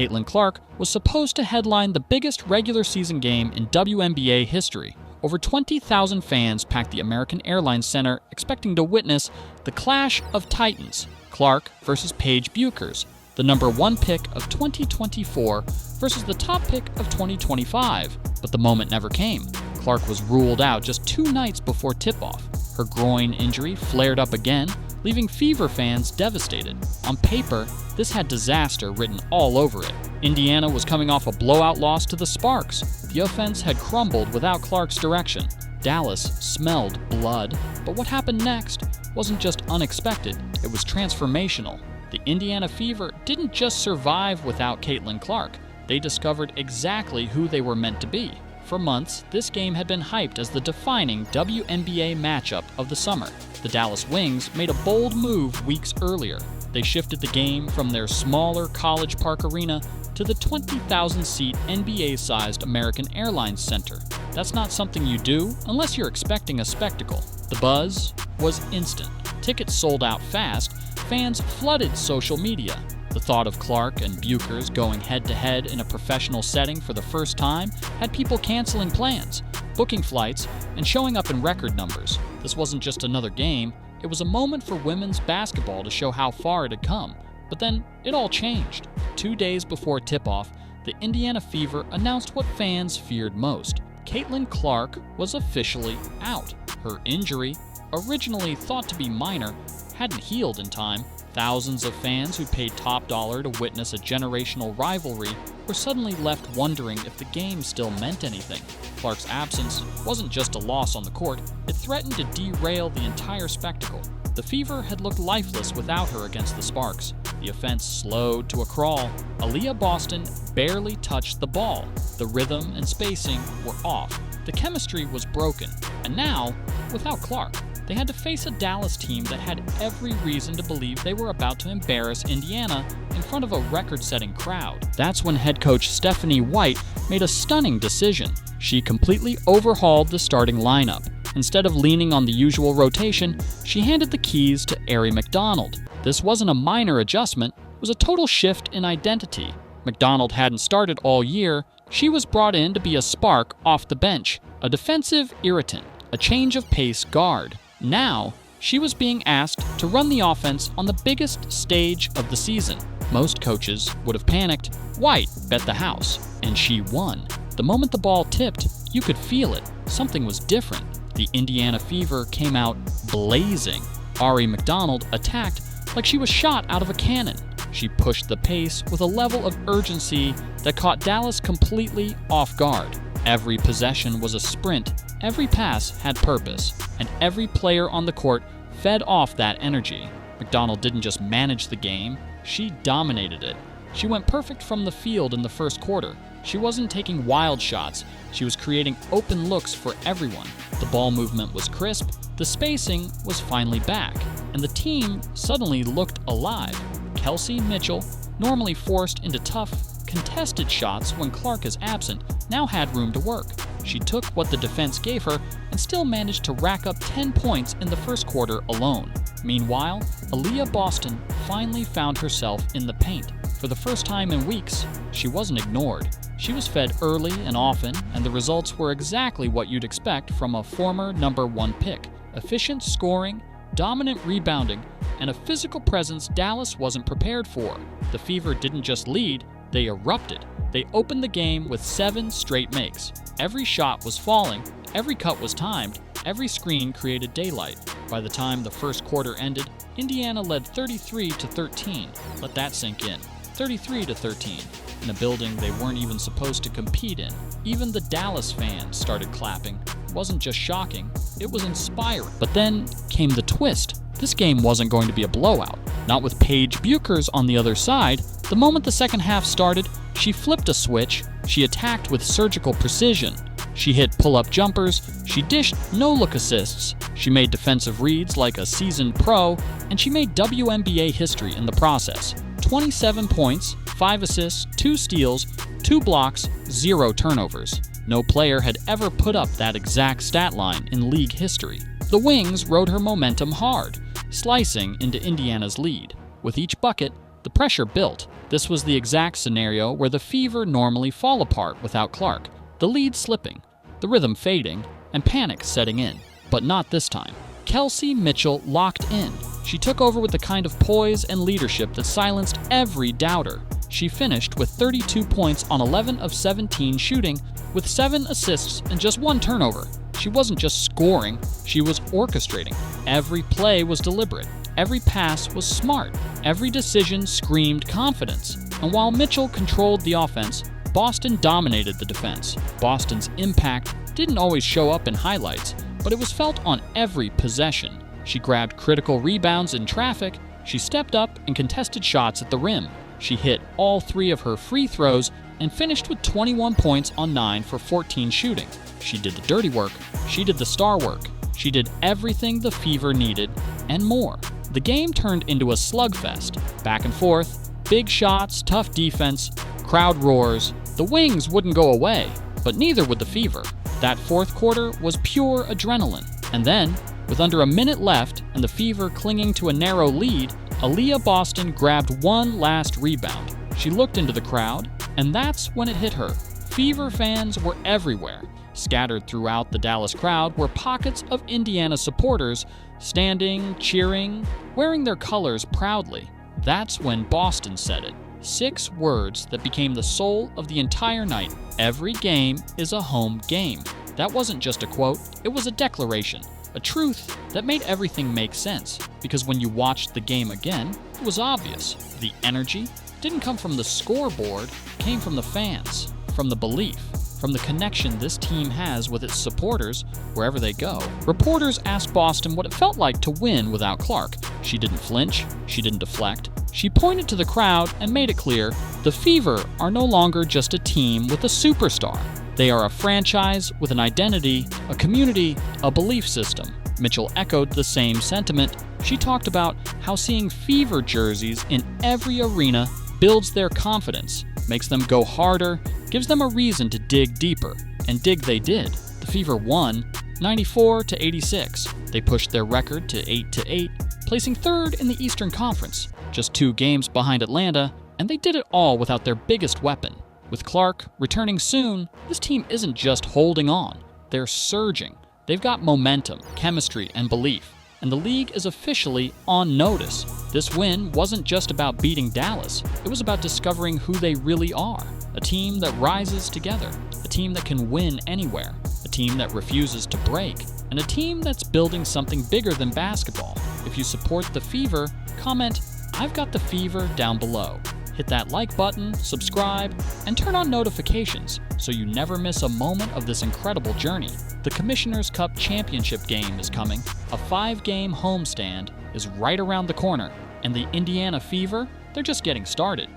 Caitlin Clark was supposed to headline the biggest regular season game in WNBA history. Over 20,000 fans packed the American Airlines Center expecting to witness the clash of titans, Clark versus Paige Bueckers, the number 1 pick of 2024 versus the top pick of 2025. But the moment never came. Clark was ruled out just 2 nights before tip-off. Her groin injury flared up again, leaving Fever fans devastated. On paper, this had disaster written all over it. Indiana was coming off a blowout loss to the Sparks. The offense had crumbled without Clark's direction. Dallas smelled blood. But what happened next wasn't just unexpected, it was transformational. The Indiana Fever didn't just survive without Caitlin Clark. They discovered exactly who they were meant to be. For months, this game had been hyped as the defining WNBA matchup of the summer. The Dallas Wings made a bold move weeks earlier. They shifted the game from their smaller College Park arena to the 20,000-seat NBA-sized American Airlines Center. That's not something you do unless you're expecting a spectacle. The buzz was instant. Tickets sold out fast. Fans flooded social media. The thought of Clark and Bueckers going head-to-head in a professional setting for the first time had people canceling plans, booking flights, and showing up in record numbers. This wasn't just another game, it was a moment for women's basketball to show how far it had come. But then, it all changed. 2 days before tip-off, the Indiana Fever announced what fans feared most. Caitlin Clark was officially out. Her injury, originally thought to be minor, hadn't healed in time. Thousands of fans who paid top dollar to witness a generational rivalry were suddenly left wondering if the game still meant anything. Clark's absence wasn't just a loss on the court, it threatened to derail the entire spectacle. The Fever had looked lifeless without her against the Sparks. The offense slowed to a crawl. Aliyah Boston barely touched the ball. The rhythm and spacing were off. The chemistry was broken. And now, without Clark, they had to face a Dallas team that had every reason to believe they were about to embarrass Indiana in front of a record-setting crowd. That's when head coach Stephanie White made a stunning decision. She completely overhauled the starting lineup. Instead of leaning on the usual rotation, she handed the keys to Aari McDonald. This wasn't a minor adjustment, it was a total shift in identity. McDonald hadn't started all year. She was brought in to be a spark off the bench, a defensive irritant, a change of pace guard. Now, she was being asked to run the offense on the biggest stage of the season. Most coaches would have panicked. White bet the house, and she won. The moment the ball tipped, you could feel it. Something was different. The Indiana Fever came out blazing. Aari McDonald attacked like she was shot out of a cannon. She pushed the pace with a level of urgency that caught Dallas completely off guard. Every possession was a sprint, every pass had purpose, and every player on the court fed off that energy. McDonald didn't just manage the game, she dominated it. She went perfect from the field in the first quarter. She wasn't taking wild shots, she was creating open looks for everyone. The ball movement was crisp, the spacing was finally back, and the team suddenly looked alive. Kelsey Mitchell, normally forced into tough, contested shots when Clark is absent, now had room to work. She took what the defense gave her and still managed to rack up 10 points in the first quarter alone. Meanwhile, Aliyah Boston finally found herself in the paint. For the first time in weeks, she wasn't ignored. She was fed early and often, and the results were exactly what you'd expect from a former number 1 pick. Efficient scoring, dominant rebounding, and a physical presence Dallas wasn't prepared for. The Fever didn't just lead, they erupted. They opened the game with 7 straight makes. Every shot was falling, every cut was timed, every screen created daylight. By the time the first quarter ended, Indiana led 33-13. Let that sink in. 33-13. In a building they weren't even supposed to compete in. Even the Dallas fans started clapping. It wasn't just shocking, it was inspiring. But then came the twist. This game wasn't going to be a blowout. Not with Paige Bueckers on the other side. The moment the second half started, she flipped a switch, she attacked with surgical precision. She hit pull-up jumpers, she dished no-look assists, she made defensive reads like a seasoned pro, and she made WNBA history in the process. 27 points, 5 assists, 2 steals, 2 blocks, 0 turnovers. No player had ever put up that exact stat line in league history. The Wings rode her momentum hard, slicing into Indiana's lead. With each bucket, The pressure built. This was the exact scenario where the Fever normally fall apart without Clark, the lead slipping, the rhythm fading, and panic setting in. But not this time. Kelsey Mitchell locked in. She took over with the kind of poise and leadership that silenced every doubter. She finished with 32 points on 11 of 17 shooting, with 7 assists and just 1 turnover. She wasn't just scoring, she was orchestrating. Every play was deliberate. Every pass was smart. Every decision screamed confidence. And while Mitchell controlled the offense, Boston dominated the defense. Boston's impact didn't always show up in highlights, but it was felt on every possession. She grabbed critical rebounds in traffic. She stepped up and contested shots at the rim. She hit all 3 of her free throws and finished with 21 points on 9 for 14 shooting. She did the dirty work. She did the star work. She did everything the Fever needed and more. The game turned into a slugfest. Back and forth, big shots, tough defense, crowd roars. The Wings wouldn't go away, but neither would the Fever. That fourth quarter was pure adrenaline. And then, with under a minute left and the Fever clinging to a narrow lead, Aliyah Boston grabbed one last rebound. She looked into the crowd, and that's when it hit her. Fever fans were everywhere. Scattered throughout the Dallas crowd were pockets of Indiana supporters, standing, cheering, wearing their colors proudly. That's when Boston said it. 6 words that became the soul of the entire night. Every game is a home game. That wasn't just a quote, it was a declaration. A truth that made everything make sense, because when you watched the game again, it was obvious. The energy didn't come from the scoreboard, it came from the fans, from the belief, from the connection this team has with its supporters wherever they go. Reporters asked Boston what it felt like to win without Clark. She didn't flinch, she didn't deflect. She pointed to the crowd and made it clear, the Fever are no longer just a team with a superstar. They are a franchise with an identity, a community, a belief system. Mitchell echoed the same sentiment. She talked about how seeing Fever jerseys in every arena builds their confidence, makes them go harder, gives them a reason to dig deeper. And dig they did. The Fever won 94-86. They pushed their record to 8-8, placing 3rd in the Eastern Conference, just 2 games behind Atlanta, and they did it all without their biggest weapon. With Clark returning soon, this team isn't just holding on, they're surging. They've got momentum, chemistry, and belief, and the league is officially on notice. This win wasn't just about beating Dallas, it was about discovering who they really are. A team that rises together, a team that can win anywhere, a team that refuses to break, and a team that's building something bigger than basketball. If you support the Fever, comment, "I've got the Fever" down below. Hit that like button, subscribe, and turn on notifications so you never miss a moment of this incredible journey. The Commissioner's Cup Championship game is coming. A 5-game homestand is right around the corner, and the Indiana Fever, they're just getting started.